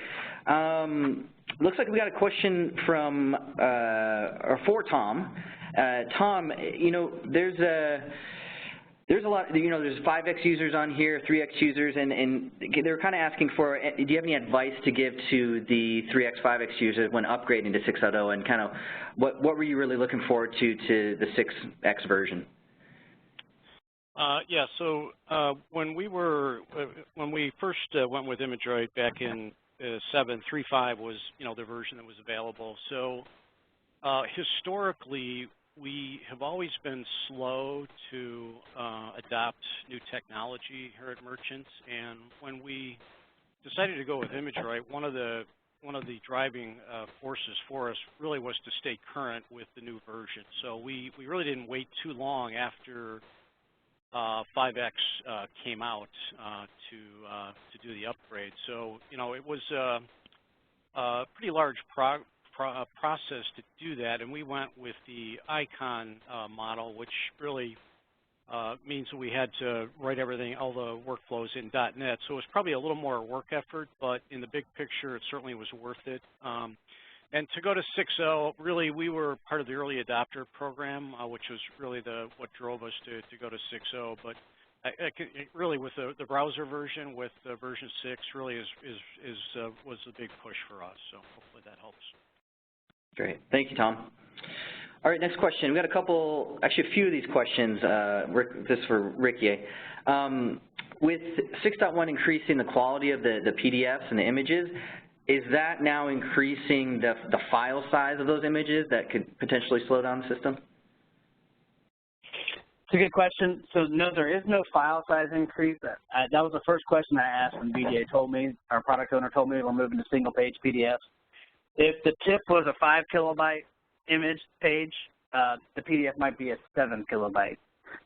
[SPEAKER 1] Looks like we got a question from or for Tom. Tom, there's a lot. There's 5X users on here, 3X users, and they're kind of asking for. Do you have any advice to give to the 3X, 5X users when upgrading to 6.0, and kind of what were you really looking forward to the 6X version?
[SPEAKER 3] Yeah, so when we first went with ImageRight back in 7.3.5 was, the version that was available. So historically, we have always been slow to adopt new technology here at Merchants, and when we decided to go with ImageRight, one of the driving forces for us really was to stay current with the new version. So we really didn't wait too long after 5X came out to do the upgrade. So it was a pretty large process to do that, and we went with the icon model, which really means that we had to write everything, all the workflows in .NET. So it was probably a little more work effort, but in the big picture, it certainly was worth it. And to go to 6.0, really, we were part of the early adopter program, which was really what drove us to go to 6.0. But really, with the browser version, with version 6, really was a big push for us. So hopefully that helps.
[SPEAKER 1] Great. Thank you, Tom. All right, next question. We've got actually a few of these questions. This is for Ricky. With 6.1 increasing the quality of the PDFs and the images, is that now increasing the file size of those images that could potentially slow down the system?
[SPEAKER 4] It's a good question. So no, there is no file size increase. That was the first question I asked when VJ told me, our product owner told me we're moving to single page PDFs. If the tip was a 5 kilobyte image page, the PDF might be a 7 kilobyte.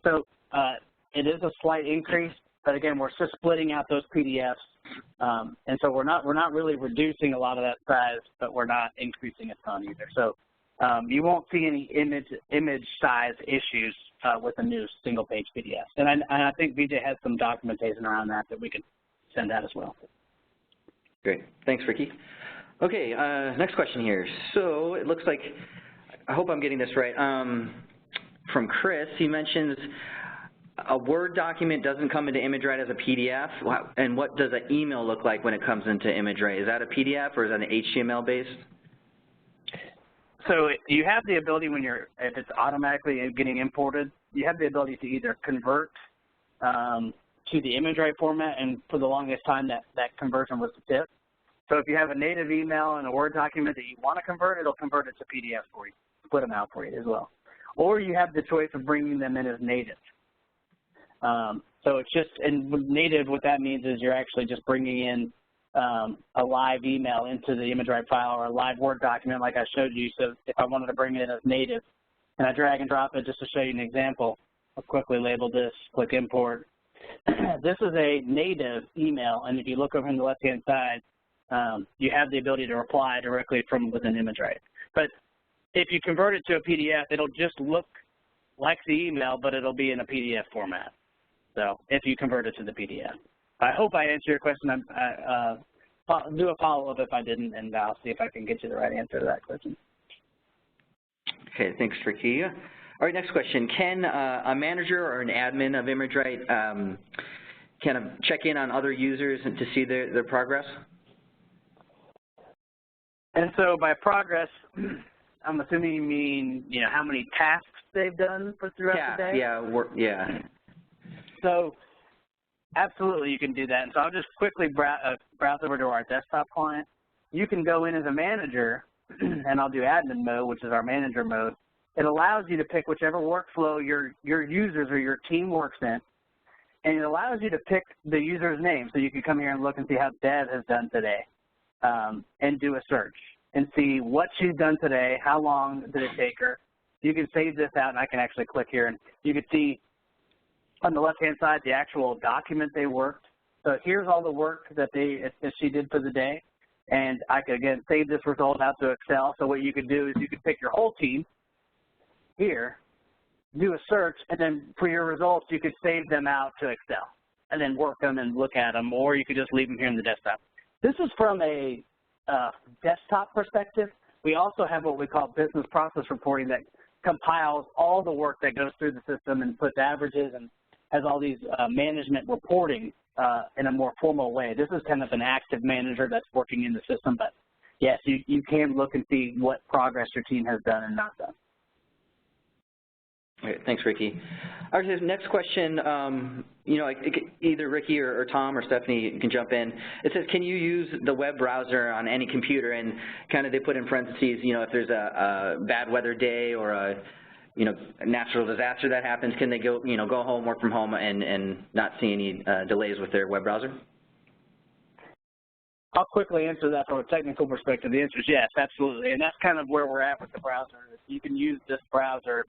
[SPEAKER 4] So it is a slight increase, but again, we're just splitting out those PDFs, and so we're not really reducing a lot of that size, but we're not increasing a ton either. So you won't see any image size issues with a new single page PDF. And I think VJ has some documentation around that we could send out as well.
[SPEAKER 1] Great, thanks, Ricky. Okay, next question here. So it looks like, I hope I'm getting this right, from Chris, he mentions a Word document doesn't come into ImageRight as a PDF, and what does an email look like when it comes into ImageRight? Is that a PDF or is that an HTML based?
[SPEAKER 4] So you have the ability if it's automatically getting imported, you have the ability to either convert to the ImageRight format, and for the longest time that conversion was the tip. So if you have a native email and a Word document that you want to convert, it'll convert it to PDF for you, split them out for you as well. Or you have the choice of bringing them in as native. So it's just, and with native, what that means is you're actually just bringing in a live email into the ImageRight file or a live Word document like I showed you. So if I wanted to bring it in as native, and I drag and drop it just to show you an example, I'll quickly label this, click import. This is a native email, and if you look over on the left-hand side, you have the ability to reply directly from within ImageRight. But if you convert it to a PDF, it'll just look like the email, but it'll be in a PDF format. So if you convert it to the PDF. I hope I answered your question. Do a follow-up if I didn't, and I'll see if I can get you the right answer to that question.
[SPEAKER 1] Okay, thanks, Ricky. All right, next question. Can a manager or an admin of ImageRight kind of check in on other users and to see their progress?
[SPEAKER 4] And so by progress, I'm assuming you mean, how many tasks they've done throughout the day?
[SPEAKER 1] Yeah.
[SPEAKER 4] So absolutely you can do that. And so I'll just quickly browse over to our desktop client. You can go in as a manager, and I'll do admin mode, which is our manager mode. It allows you to pick whichever workflow your users or your team works in, and it allows you to pick the user's name. So you can come here and look and see how Deb has done today. And do a search and see what she's done today, how long did it take her. You can save this out, and I can actually click here, and you can see on the left-hand side the actual document they worked. So here's all the work that she did for the day, and I could, again, save this result out to Excel. So what you could do is you could pick your whole team here, do a search, and then for your results, you could save them out to Excel and then work them and look at them, or you could just leave them here in the desktop. This is from a desktop perspective. We also have what we call business process reporting that compiles all the work that goes through the system and puts averages and has all these management reporting in a more formal way. This is kind of an active manager that's working in the system, but yes, you can look and see what progress your team has done and not done.
[SPEAKER 1] Okay, thanks, Ricky. All right, next question, you know, either Ricky or Tom or Stephanie can jump in. It says, can you use the web browser on any computer? And kind of they put in parentheses, you know, if there's a bad weather day or a, you know, natural disaster that happens, can they go, you know, go home, work from home, and not see any delays with their web browser?
[SPEAKER 4] I'll quickly answer that from a technical perspective. The answer is yes, absolutely. And that's kind of where we're at with the browser. You can use this browser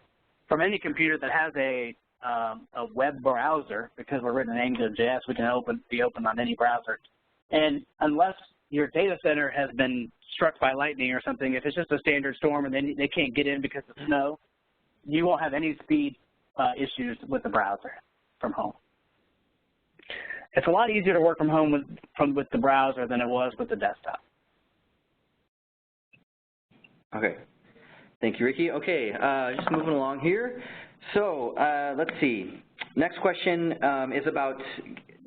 [SPEAKER 4] from any computer that has a web browser, because we're written in AngularJS, we can be open on any browser. And unless your data center has been struck by lightning or something, if it's just a standard storm and they can't get in because of snow, you won't have any speed issues with the browser from home. It's a lot easier to work from home with the browser than it was with the desktop.
[SPEAKER 1] Okay. Thank you, Ricky. Okay, just moving along here. So let's see. Next question is about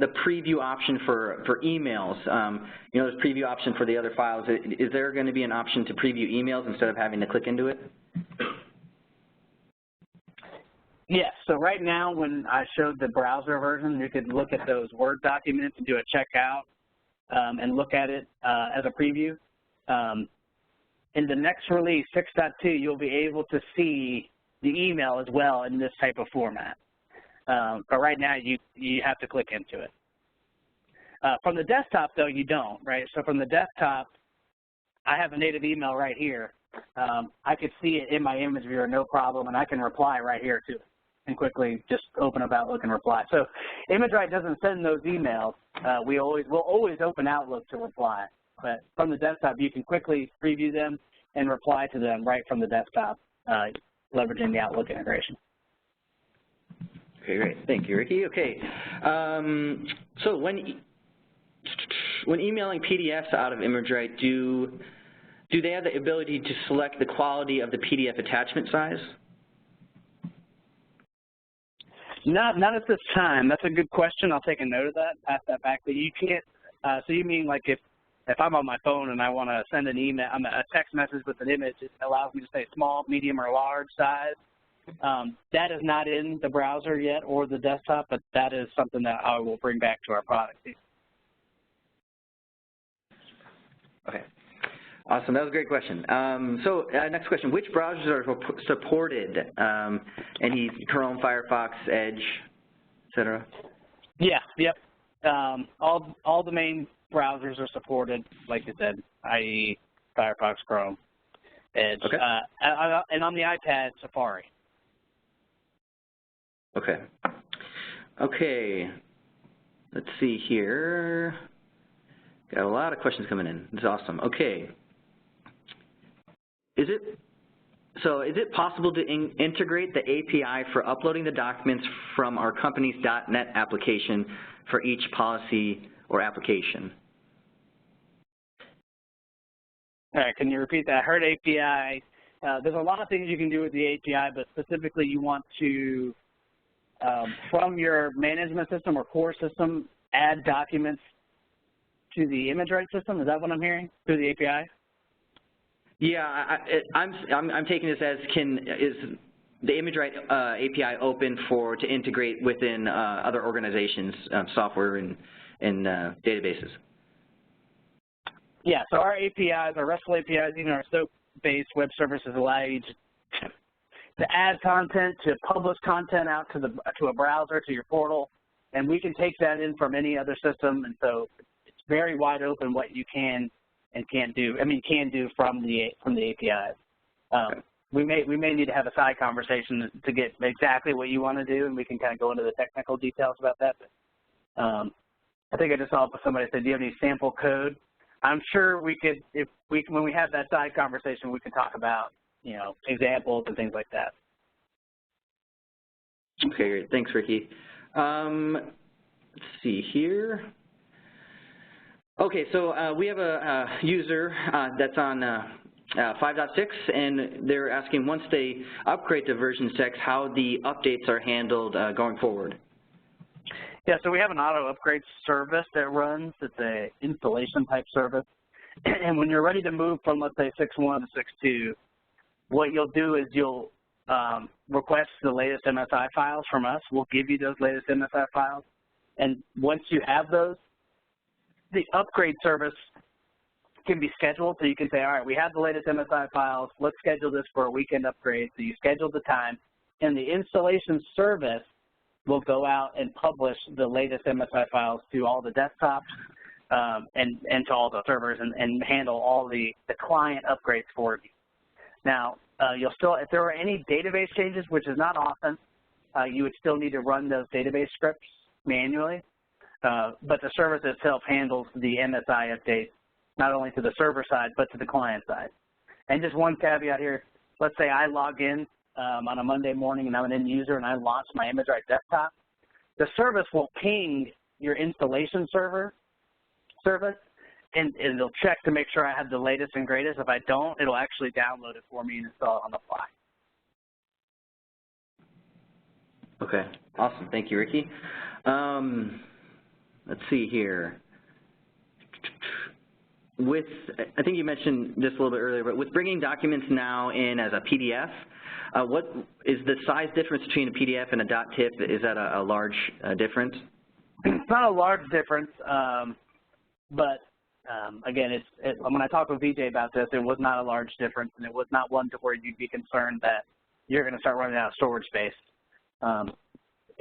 [SPEAKER 1] the preview option for emails. You know, there's preview option for the other files. Is there going to be an option to preview emails instead of having to click into it?
[SPEAKER 4] Yes, so right now when I showed the browser version, you could look at those Word documents and do a checkout and look at it as a preview. In the next release, 6.2, you'll be able to see the email as well in this type of format. But right now, you have to click into it. From the desktop, though, you don't, right? So from the desktop, I have a native email right here. I could see it in my image viewer, no problem, and I can reply right here to it and quickly just open up Outlook and reply. So ImageRight doesn't send those emails. We'll always open Outlook to reply. But from the desktop, you can quickly preview them and reply to them right from the desktop, leveraging the Outlook integration.
[SPEAKER 1] Okay, great. Thank you, Ricky. Okay. So when emailing PDFs out of ImageRight, do they have the ability to select the quality of the PDF attachment size?
[SPEAKER 4] Not at this time. That's a good question. I'll take a note of that, pass that back. But you can't, so you mean like if I'm on my phone and I want to send an email, a text message with an image, it allows me to say small, medium, or large size. That is not in the browser yet or the desktop, but that is something that I will bring back to our product.
[SPEAKER 1] Okay. Awesome. That was a great question. So next question, which browsers are supported? Any Chrome, Firefox, Edge, et cetera?
[SPEAKER 4] Yeah, yep. All the main browsers are supported, like you said, i.e. Firefox, Chrome, Edge,
[SPEAKER 1] okay.
[SPEAKER 4] And on the iPad, Safari.
[SPEAKER 1] Okay. Okay. Let's see here. Got a lot of questions coming in. This is awesome. Okay. Is it possible to integrate the API for uploading the documents from our company's .NET application for each policy or application?
[SPEAKER 4] All right, can you repeat that? I heard API. There's a lot of things you can do with the API, but specifically you want to, from your management system or core system, add documents to the ImageRight system. Is that what I'm hearing, through the API?
[SPEAKER 1] Yeah, I'm taking this as is the ImageRight API open to integrate within other organizations' software and databases?
[SPEAKER 4] Yeah, so our APIs, our RESTful APIs, even our SOAP-based web services allow you to add content, to publish content out to a browser, to your portal, and we can take that in from any other system, and so it's very wide open what you can and can't do. I mean, can do from the APIs. We may need to have a side conversation to get exactly what you want to do, and we can kind of go into the technical details about that. But, I think I just saw somebody say, "Do you have any sample code?" I'm sure we could, when we have that side conversation, we can talk about, you know, examples and things like that.
[SPEAKER 1] Okay, great. Thanks, Ricky. Let's see here. Okay, so we have a user that's on 5.6, and they're asking once they upgrade to version 6, how the updates are handled going forward.
[SPEAKER 4] Yeah, so we have an auto upgrade service that runs. It's an installation type service. And when you're ready to move from, let's say, 6.1 to 6.2, what you'll do is you'll request the latest MSI files from us. We'll give you those latest MSI files. And once you have those, the upgrade service can be scheduled. So you can say, all right, we have the latest MSI files. Let's schedule this for a weekend upgrade. So you schedule the time, and the installation service will go out and publish the latest MSI files to all the desktops and to all the servers and handle all the client upgrades for you. Now, you'll still, if there are any database changes, which is not often, you would still need to run those database scripts manually, but the service itself handles the MSI updates, not only to the server side, but to the client side. And just one caveat here, let's say I log in on a Monday morning and I'm an end user and I launch my ImageRight desktop, the service will ping your installation service, and it'll check to make sure I have the latest and greatest. If I don't, it'll actually download it for me and install it on the fly.
[SPEAKER 1] Okay, awesome. Thank you, Ricky. Let's see here. With, I think you mentioned this a little bit earlier, but with bringing documents now in as a PDF, what is the size difference between a PDF and a .tip? Is that a large difference?
[SPEAKER 4] It's not a large difference, but again, when I talked with VJ about this, it was not a large difference, and it was not one to where you'd be concerned that you're going to start running out of storage space.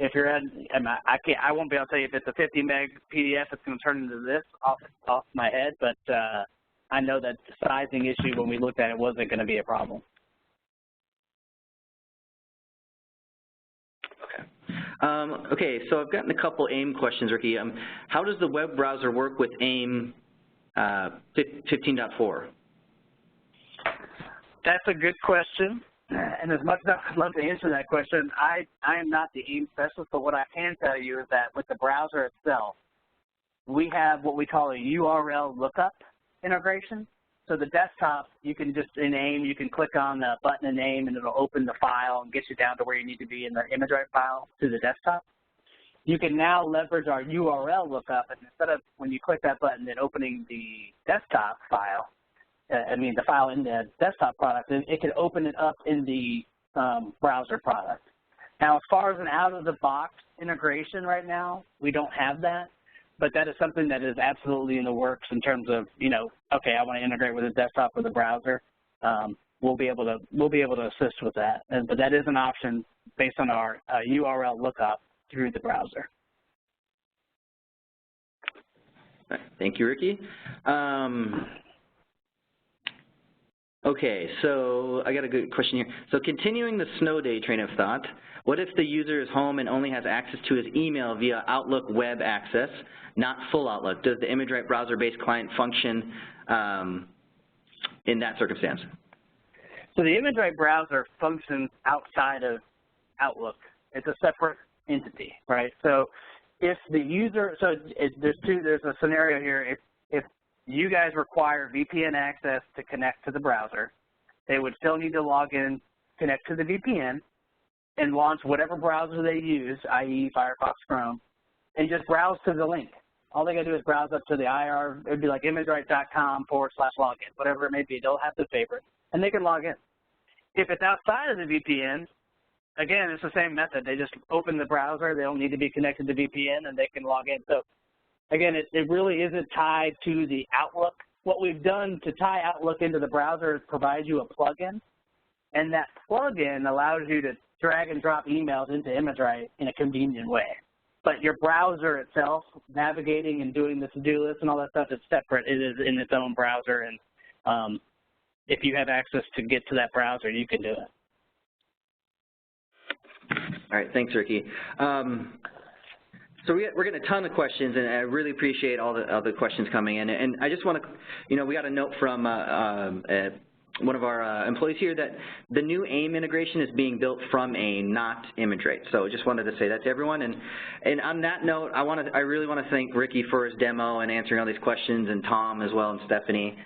[SPEAKER 4] If you're at, I won't be able to tell you if it's a 50 meg PDF, it's going to turn into this off my head, but I know that the sizing issue when we looked at it wasn't going to be a problem.
[SPEAKER 1] Okay, so I've gotten a couple AIM questions, Ricky. How does the web browser work with AIM 15.4?
[SPEAKER 4] That's a good question. And as much as I'd love to answer that question, I am not the AIM specialist, but what I can tell you is that with the browser itself, we have what we call a URL lookup integration. So the desktop, you can just, in AIM, you can click on the button in AIM and it'll open the file and get you down to where you need to be in the ImageRight file to the desktop. You can now leverage our URL lookup, and instead of when you click that button and opening the desktop file, the file in the desktop product, it can open it up in the browser product. Now, as far as an out-of-the-box integration right now, we don't have that, but that is something that is absolutely in the works in terms of, okay, I want to integrate with the desktop or the browser. We'll be able to assist with that, but that is an option based on our URL lookup through the browser.
[SPEAKER 1] Thank you, Ricky. Okay, so I got a good question here. So continuing the snow day train of thought, what if the user is home and only has access to his email via Outlook web access, not full Outlook? Does the ImageRight browser-based client function in that circumstance?
[SPEAKER 4] So the ImageRight browser functions outside of Outlook. It's a separate entity, right? So if the user, there's a scenario here. If you guys require VPN access to connect to the browser, they would still need to log in, connect to the VPN, and launch whatever browser they use, i.e. Firefox, Chrome, and just browse to the link. All they got to do is browse up to the IR, it would be like imageright.com/login, whatever it may be. They'll have the favorite, and they can log in. If it's outside of the VPN, again, it's the same method. They just open the browser. They don't need to be connected to VPN, and they can log in. So again, it really isn't tied to the Outlook. What we've done to tie Outlook into the browser is provide you a plugin, and that plugin allows you to drag and drop emails into ImageRight in a convenient way. But your browser itself, navigating and doing the to-do list and all that stuff is separate. It is in its own browser, and if you have access to get to that browser, you can do it.
[SPEAKER 1] All right, thanks, Ricky. So we're getting a ton of questions, and I really appreciate all the questions coming in. And I just want to, we got a note from one of our employees here that the new AIM integration is being built from AIM, not ImageRight. So I just wanted to say that to everyone. And on that note, I really want to thank Ricky for his demo and answering all these questions, and Tom as well, and Stephanie.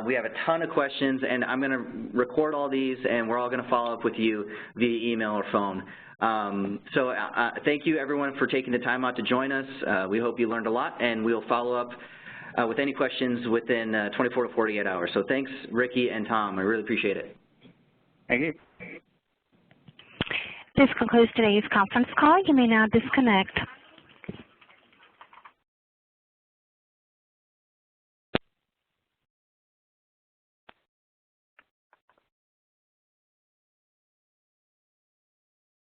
[SPEAKER 1] We have a ton of questions, and I'm going to record all these, and we're all going to follow up with you via email or phone. So thank you, everyone, for taking the time out to join us. We hope you learned a lot, and we'll follow up with any questions within 24 to 48 hours. So thanks, Ricky and Tom. I really appreciate it.
[SPEAKER 4] Thank you.
[SPEAKER 5] This concludes today's conference call. You may now disconnect.